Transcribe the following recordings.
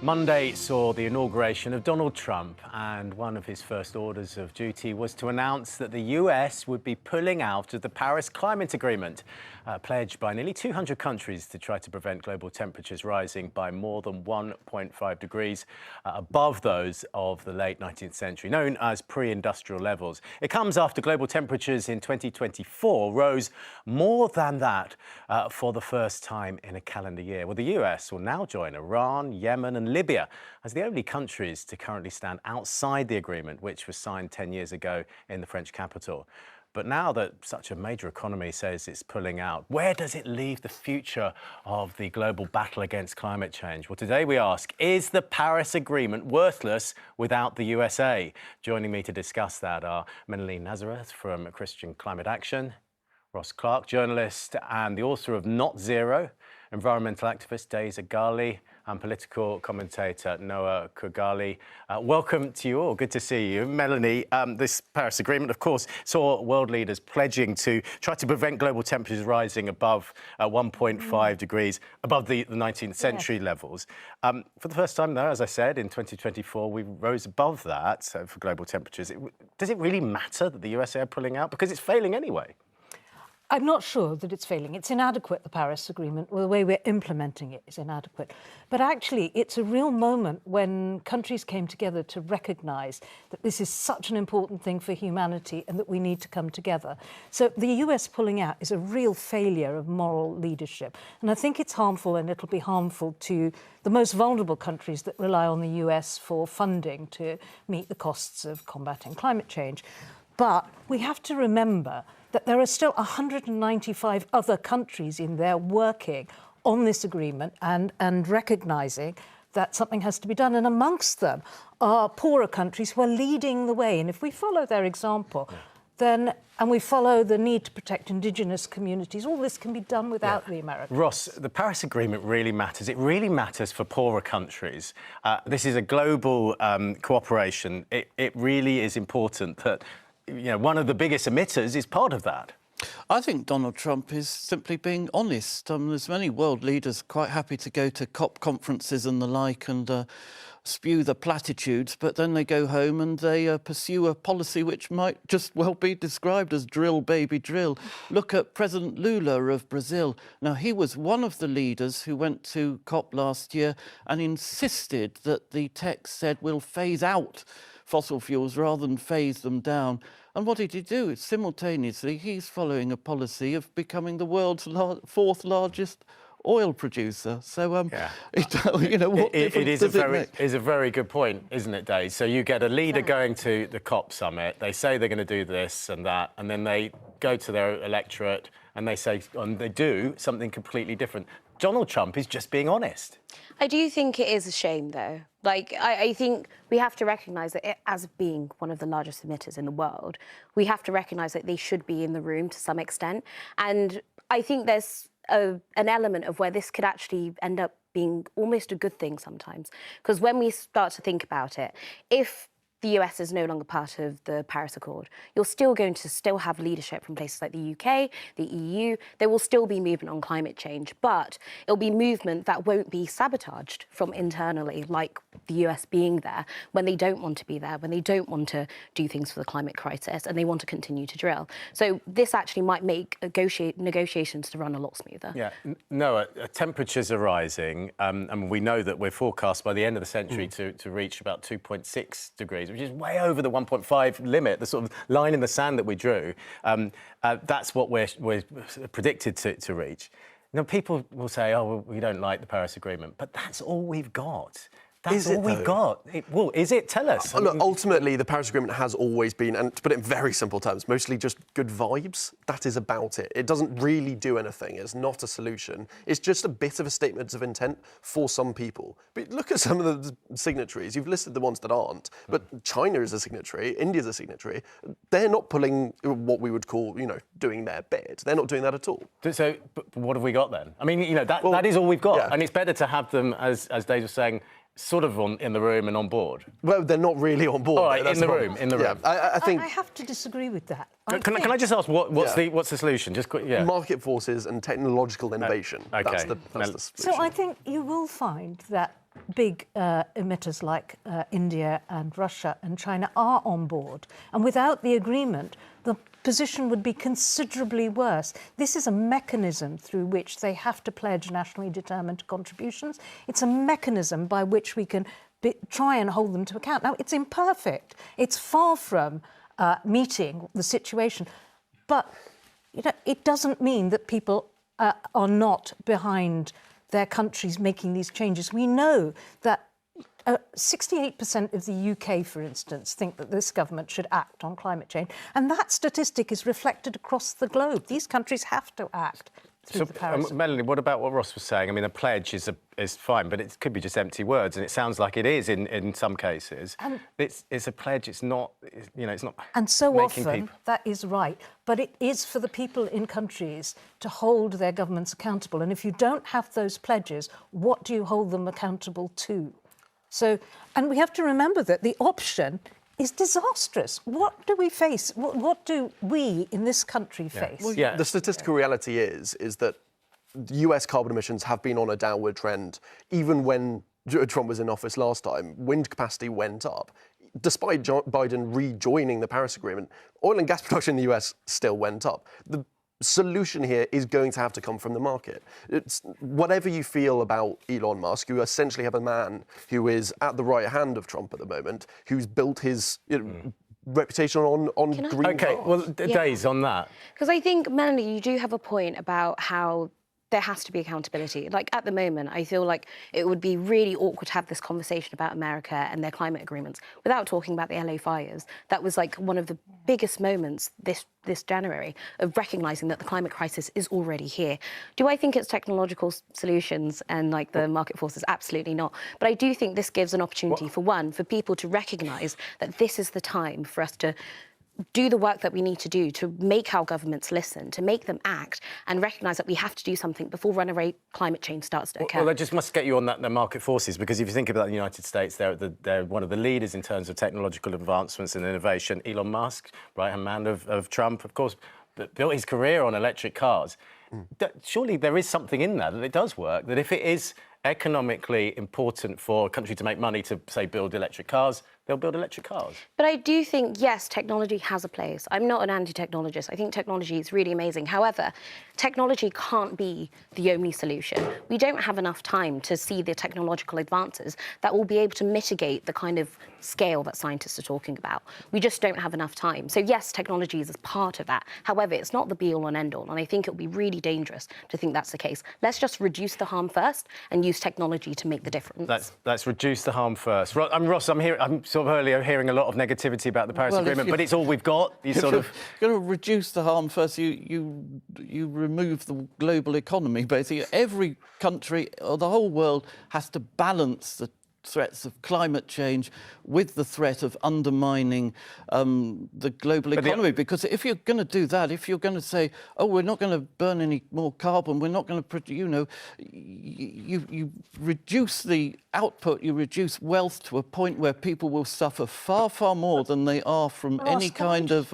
Monday saw the inauguration of Donald Trump, and one of his first orders of duty was to announce that the US would be pulling out of the Paris Climate Agreement, pledged by nearly 200 countries to try to prevent global temperatures rising by more than 1.5 degrees above those of the late 19th century, known as pre-industrial levels. It comes after global temperatures in 2024 rose more than that for the first time in a calendar year. Well, the US will now join Iran, Yemen and Libya as the only countries to currently stand outside the agreement, which was signed 10 years ago in the French capital. But now that such a major economy says it's pulling out, where does it leave the future of the global battle against climate change? Well, today we ask, is the Paris Agreement worthless without the USA? Joining me to discuss that are Melanie Nazareth from Christian Climate Action, Ross Clark, journalist and the author of Not Zero, environmental activist Days Khogali, and political commentator Noah Khogali. Welcome to you all. Good to see you. Melanie, this Paris Agreement, of course, saw world leaders pledging to try to prevent global temperatures rising above 1.5 degrees, above the 19th century levels. For the first time, though, as I said, in 2024, we rose above that for global temperatures. Does it really matter that the USA are pulling out? Because it's failing anyway. I'm not sure that it's failing. It's inadequate, the Paris Agreement. Well, the way we're implementing it is inadequate. But actually, it's a real moment when countries came together to recognise that this is such an important thing for humanity and that we need to come together. So the US pulling out is a real failure of moral leadership. And I think it's harmful, and it'll be harmful to the most vulnerable countries that rely on the US for funding to meet the costs of combating climate change. But we have to remember that there are still 195 other countries in there working on this agreement and recognising that something has to be done. And amongst them are poorer countries who are leading the way. And if we follow their example, then, and we follow the need to protect indigenous communities, all this can be done without the Americans. Ross, the Paris Agreement really matters. It really matters for poorer countries. This is a global cooperation. It really is important that one of the biggest emitters is part of that. I think Donald Trump is simply being honest. There's many world leaders quite happy to go to COP conferences and the like and spew the platitudes, but then they go home and they pursue a policy which might just well be described as drill, baby, drill. Look at President Lula of Brazil. Now, he was one of the leaders who went to COP last year and insisted that the text said we'll phase out fossil fuels rather than phase them down. And what did he do? Simultaneously, he's following a policy of becoming the world's fourth largest oil producer. So, what difference does it make? It's a very good point, isn't it, Dave? So you get a leader going to the COP summit, they say they're going to do this and that, and then they go to their electorate and they say, and they do something completely different. Donald Trump is just being honest. I do think it is a shame, though. I think we have to recognise that as being one of the largest emitters in the world, we have to recognise that they should be in the room to some extent. And I think there's an element of where this could actually end up being almost a good thing sometimes. Because when we start to think about it, if the US is no longer part of the Paris Accord, you're still going to have leadership from places like the UK, the EU. There will still be movement on climate change, but it'll be movement that won't be sabotaged from internally, like the US being there when they don't want to be there, when they don't want to do things for the climate crisis and they want to continue to drill. So this actually might make negotiations to run a lot smoother. Yeah, Noah, temperatures are rising, and we know that we're forecast by the end of the century to reach about 2.6 degrees, which is way over the 1.5 limit, the sort of line in the sand that we drew. That's what we're predicted to reach. Now, people will say, oh, well, we don't like the Paris Agreement, but that's all we've got. That's all we've got. Well, is it? Tell us. Look, ultimately, the Paris Agreement has always been, and to put it in very simple terms, mostly just good vibes. That is about it. It doesn't really do anything. It's not a solution. It's just a bit of a statement of intent for some people. But look at some of the signatories. You've listed the ones that aren't, but China is a signatory, India's a signatory. They're not pulling what we would call, doing their bit. They're not doing that at all. So what have we got then? I mean, that is all we've got. Yeah. And it's better to have them, as Dave was saying, sort of in the room and on board. Well, they're not really on board. All right, in the room. I think I have to disagree with that. Can I just ask what's the solution? Just quick, market forces and technological innovation. Okay. That's the solution. So I think you will find that big emitters like India and Russia and China are on board. And without the agreement, the position would be considerably worse. This is a mechanism through which they have to pledge nationally determined contributions. It's a mechanism by which we can try and hold them to account. Now, it's imperfect. It's far from meeting the situation. But it doesn't mean that people are not behind their countries making these changes. We know that 68% of the UK, for instance, think that this government should act on climate change. And that statistic is reflected across the globe. These countries have to act through the Paris Melanie, what about what Ross was saying? I mean, a pledge is fine, but it could be just empty words, and it sounds like it is in some cases. It's a pledge. It's not. It's not. And so often people... that is right, but it is for the people in countries to hold their governments accountable. And if you don't have those pledges, what do you hold them accountable to? So, and we have to remember that the option is disastrous. What do we face? What do we in this country face? Well, the statistical reality is that US carbon emissions have been on a downward trend. Even when Trump was in office last time, wind capacity went up. Despite Biden rejoining the Paris Agreement, oil and gas production in the US still went up. The solution here is going to have to come from the market. It's whatever you feel about Elon Musk, you essentially have a man who is at the right hand of Trump at the moment, who's built his reputation on green cars. Well, Days on that. Because I think, Melanie, you do have a point about how there has to be accountability. Like, at the moment, I feel like it would be really awkward to have this conversation about America and their climate agreements without talking about the LA fires. That was like one of the biggest moments this January of recognising that the climate crisis is already here. Do I think it's technological solutions and like the market forces? Absolutely not. But I do think this gives an opportunity for people to recognise that this is the time for us to do the work that we need to do to make our governments listen, to make them act, and recognise that we have to do something before runaway climate change starts to occur. Well, that just must get you on the market forces, because if you think about the United States, they're one of the leaders in terms of technological advancements and innovation. Elon Musk, right-hand man of Trump, of course, built his career on electric cars. Surely there is something in that it does work, that if it is economically important for a country to make money to, say, build electric cars, they'll build electric cars. But I do think, yes, technology has a place. I'm not an anti-technologist. I think technology is really amazing. However, technology can't be the only solution. We don't have enough time to see the technological advances that will be able to mitigate the kind of scale that scientists are talking about. We just don't have enough time. So yes, technology is a part of that. However, it's not the be-all and end-all, and I think it would be really dangerous to think that's the case. Let's just reduce the harm first and use technology to make the difference. Let's reduce the harm first. Ross, I'm sort of earlier hearing a lot of negativity about the Paris Agreement, but it's all we've got. If you're going to reduce the harm first, you remove the global economy. Basically, every country or the whole world has to balance the threats of climate change with the threat of undermining the global economy. Because if you're going to do that, if you're going to say, oh, we're not going to burn any more carbon, we're not going to, you reduce the output, you reduce wealth to a point where people will suffer far, far more than they are from any kind of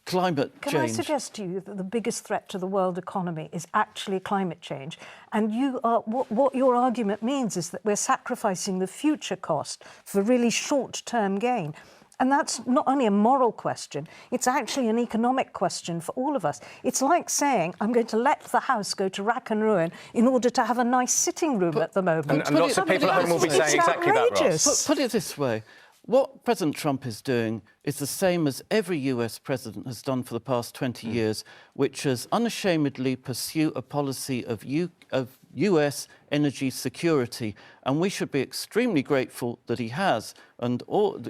climate change. Can I suggest to you that the biggest threat to the world economy is actually climate change? And what your argument means is that we're sacrificing the future cost for really short-term gain. And that's not only a moral question, it's actually an economic question for all of us. It's like saying, I'm going to let the house go to rack and ruin in order to have a nice sitting room at the moment. And lots of people at home will be saying exactly that, Ross. Put it this way. What President Trump is doing is the same as every US president has done for the past 20 years, which is unashamedly pursue a policy of US energy security. And we should be extremely grateful that he has. And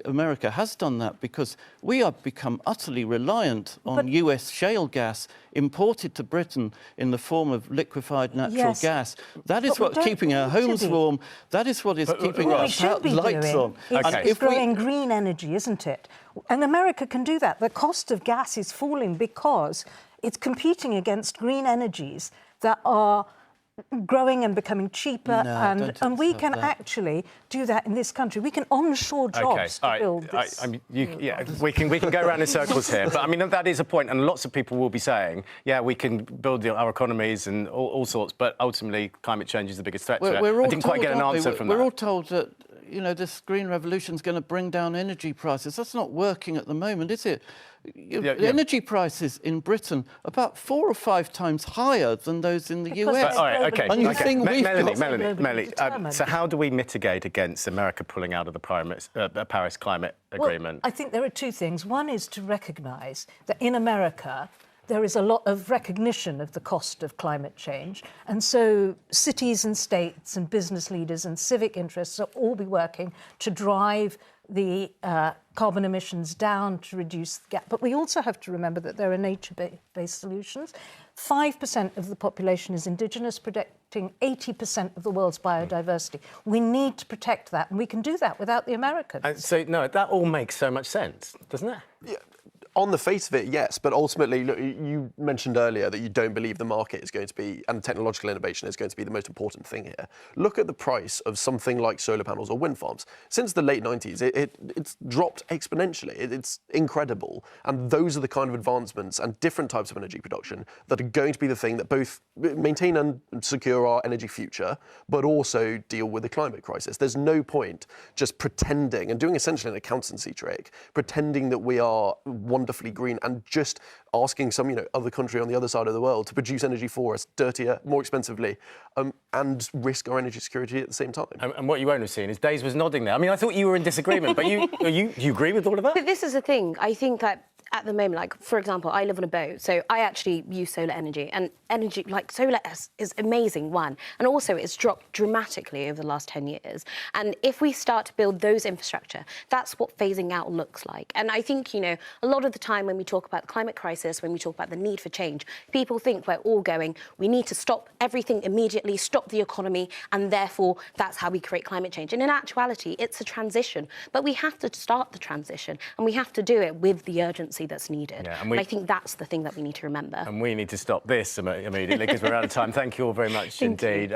America has done that, because we have become utterly reliant on US shale gas imported to Britain in the form of liquefied natural gas. That is what's keeping our homes warm. That is what is keeping our lights on. It's growing green energy, isn't it? And America can do that. The cost of gas is falling because it's competing against green energies that are growing and becoming cheaper, No, I don't and we accept can that. actually do that in this country. We can onshore jobs to build this. We can go around in circles here, but I mean that is a point, and lots of people will be saying, yeah, we can build our economies and all sorts, but ultimately climate change is the biggest threat to it. I didn't quite get an answer from that. We're all told that, you know, this green revolution is going to bring down energy prices. That's not working at the moment, is it? The energy prices in Britain are about 4 or 5 times higher than those in the US. All right, okay. And you think we've Melanie, so how do we mitigate against America pulling out of the Paris Climate Agreement? Well, I think there are 2 things. One is to recognise that in America, there is a lot of recognition of the cost of climate change. And so cities and states and business leaders and civic interests will all be working to drive the carbon emissions down to reduce the gap. But we also have to remember that there are nature-based solutions. 5% of the population is indigenous, protecting 80% of the world's biodiversity. We need to protect that, and we can do that without the Americans. So, no, that all makes so much sense, doesn't it? Yeah. On the face of it, yes, but ultimately, look, you mentioned earlier that you don't believe the market is going to be, and technological innovation is going to be the most important thing here. Look at the price of something like solar panels or wind farms. Since the late 90s, it's dropped exponentially. It's incredible. And those are the kind of advancements and different types of energy production that are going to be the thing that both maintain and secure our energy future, but also deal with the climate crisis. There's no point just pretending and doing essentially an accountancy trick, pretending that we are wonderfully green and just asking some, other country on the other side of the world to produce energy for us, dirtier, more expensively, and risk our energy security at the same time. And what you won't have seen is Days was nodding there. I mean, I thought you were in disagreement, but you agree with all of that? But this is the thing. I think that at the moment, like, for example, I live on a boat, so I actually use solar energy. And energy, like solar is amazing, one. And also it's dropped dramatically over the last 10 years. And if we start to build those infrastructure, that's what phasing out looks like. And I think, a lot of the time when we talk about the climate crisis, when we talk about the need for change, people think we're all going, we need to stop everything immediately, stop the economy, and therefore that's how we create climate change. And in actuality, it's a transition. But we have to start the transition, and we have to do it with the urgency that's needed. Yeah, and I think that's the thing that we need to remember. And we need to stop this immediately because we're out of time. Thank you all very much indeed.